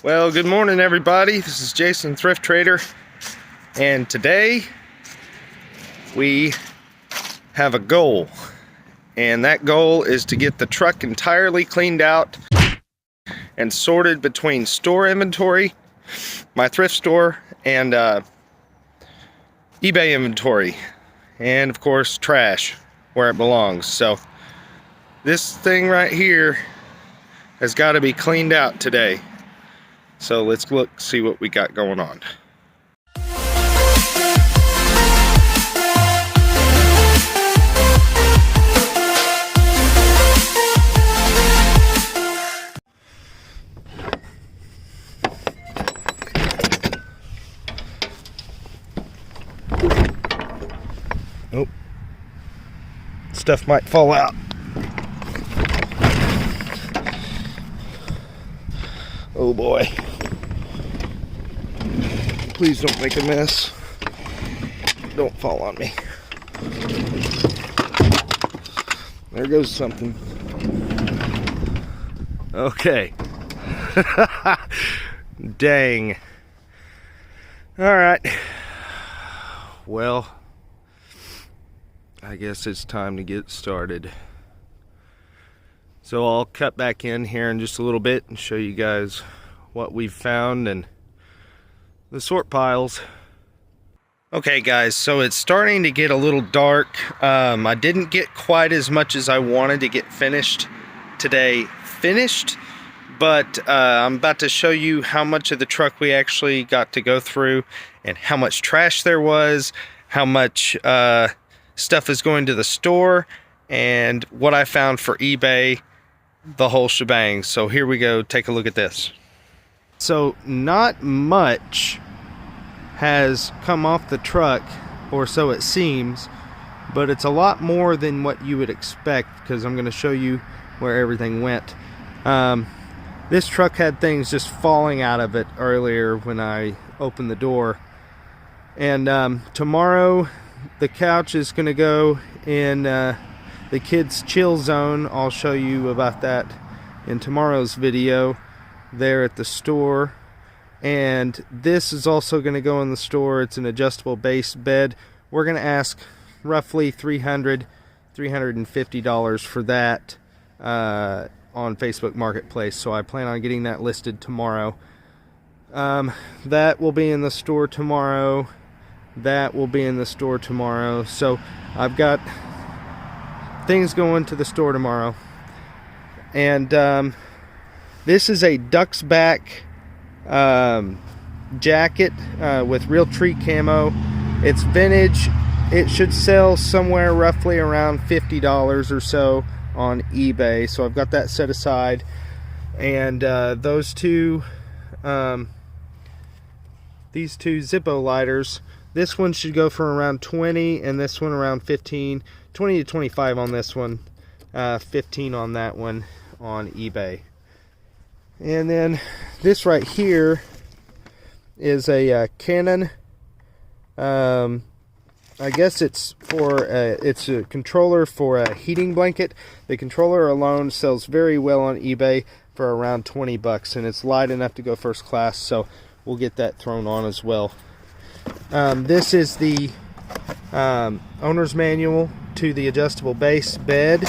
Well, good morning everybody. This is Jason, Thrift Trader, and today we have a goal, and that goal is to get the truck entirely cleaned out and sorted between store inventory, my thrift store, and eBay inventory, and of course trash where it belongs. So this thing right here has got to be cleaned out today. So let's look, see what we got going on. Oh, stuff might fall out. Oh boy. Please don't make a mess. Don't fall on me. There goes something. Okay. Dang. Alright. Well, I guess it's time to get started. So I'll cut back in here in just a little bit and show you guys what we've found and the sort piles. Okay guys, so it's starting to get a little dark. I didn't get quite as much as I wanted to get finished today but I'm about to show you how much of the truck we actually got to go through and how much trash there was, how much stuff is going to the store, and what I found for eBay, the whole shebang. So here we go, take a look at this. So not much has come off the truck, or so it seems, but it's a lot more than what you would expect because I'm going to show you where everything went. This truck had things just falling out of it earlier when I opened the door. And tomorrow the couch is going to go in the kids' chill zone. I'll show you about that in tomorrow's video there at the store. And this is also going to go in the store. It's an adjustable base bed. We're going to ask roughly $350 for that on Facebook Marketplace. So I plan on getting that listed tomorrow. That will be in the store tomorrow. That will be in the store tomorrow. So I've got things going to the store tomorrow. And this is a duck's back jacket with real tree camo. It's vintage. It should sell somewhere roughly around $50 or so on eBay. So I've got that set aside. And those two these two Zippo lighters, this one should go for around 20 and this one around 15, 20 to 25 on this one, 15 on that one on eBay. And then this right here is a Canon. I guess it's for it's a controller for a heating blanket. The controller alone sells very well on eBay for around 20 bucks, and it's light enough to go first class, so we'll get that thrown on as well. This is the owner's manual to the adjustable base bed,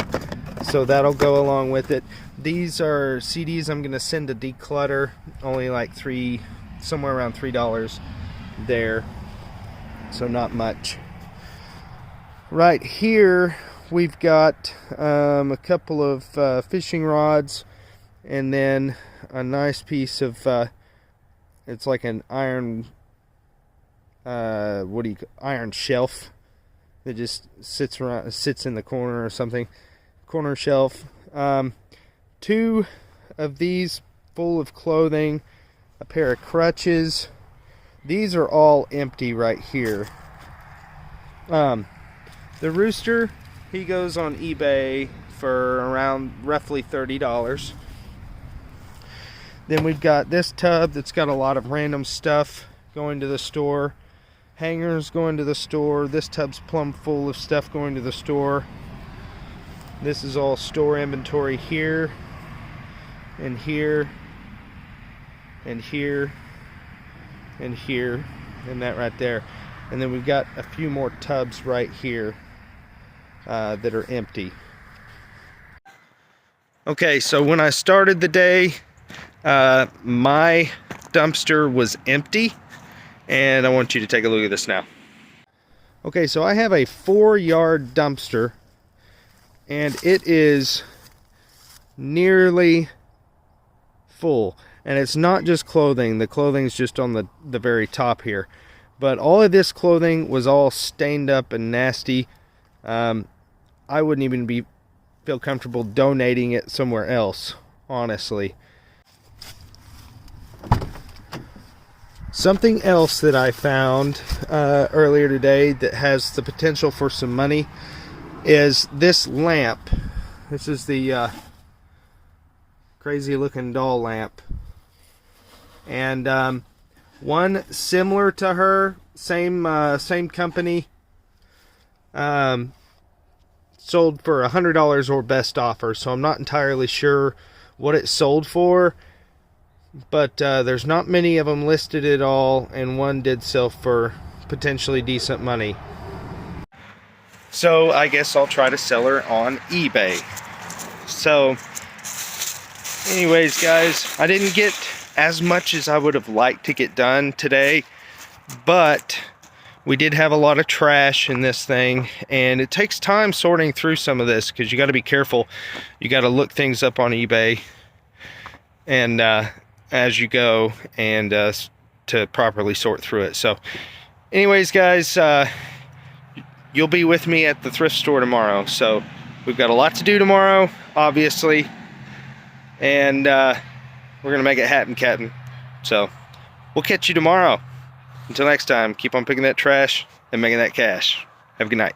so that'll go along with it. These are CDs I'm going to send to declutter, only like somewhere around $3 there, so not much. Right here we've got a couple of fishing rods, and then a nice piece of it's like an iron iron shelf that just sits in the corner or something, corner shelf. Two of these full of clothing, a pair of crutches. These are all empty right here. The rooster, he goes on eBay for around roughly $30. Then we've got this tub that's got a lot of random stuff going to the store. Hangers going to the store. This tub's plumb full of stuff going to the store. This is all store inventory here and here. and here, and here, and that right there. And then we've got a few more tubs right here that are empty. Okay, so when I started the day, my dumpster was empty, and I want you to take a look at this now. Okay, so I have a 4-yard dumpster, and it is nearly full. And it's not just clothing. The clothing's just on the very top here. But all of this clothing was all stained up and nasty. I wouldn't even feel comfortable donating it somewhere else, honestly. Something else that I found earlier today that has the potential for some money is this lamp. This is the crazy looking doll lamp. And one similar to her, same company, sold for $100 or best offer. So I'm not entirely sure what it sold for. But there's not many of them listed at all, and one did sell for potentially decent money. So I guess I'll try to sell her on eBay. So anyways, guys, I didn't get as much as I would have liked to get done today, but we did have a lot of trash in this thing, and it takes time sorting through some of this because you got to be careful. You got to look things up on eBay and as you go, and to properly sort through it. So anyways, guys, you'll be with me at the thrift store tomorrow. So we've got a lot to do tomorrow, obviously, and we're gonna make it happen, Captain. So we'll catch you tomorrow. Until next time, keep on picking that trash and making that cash. Have a good night.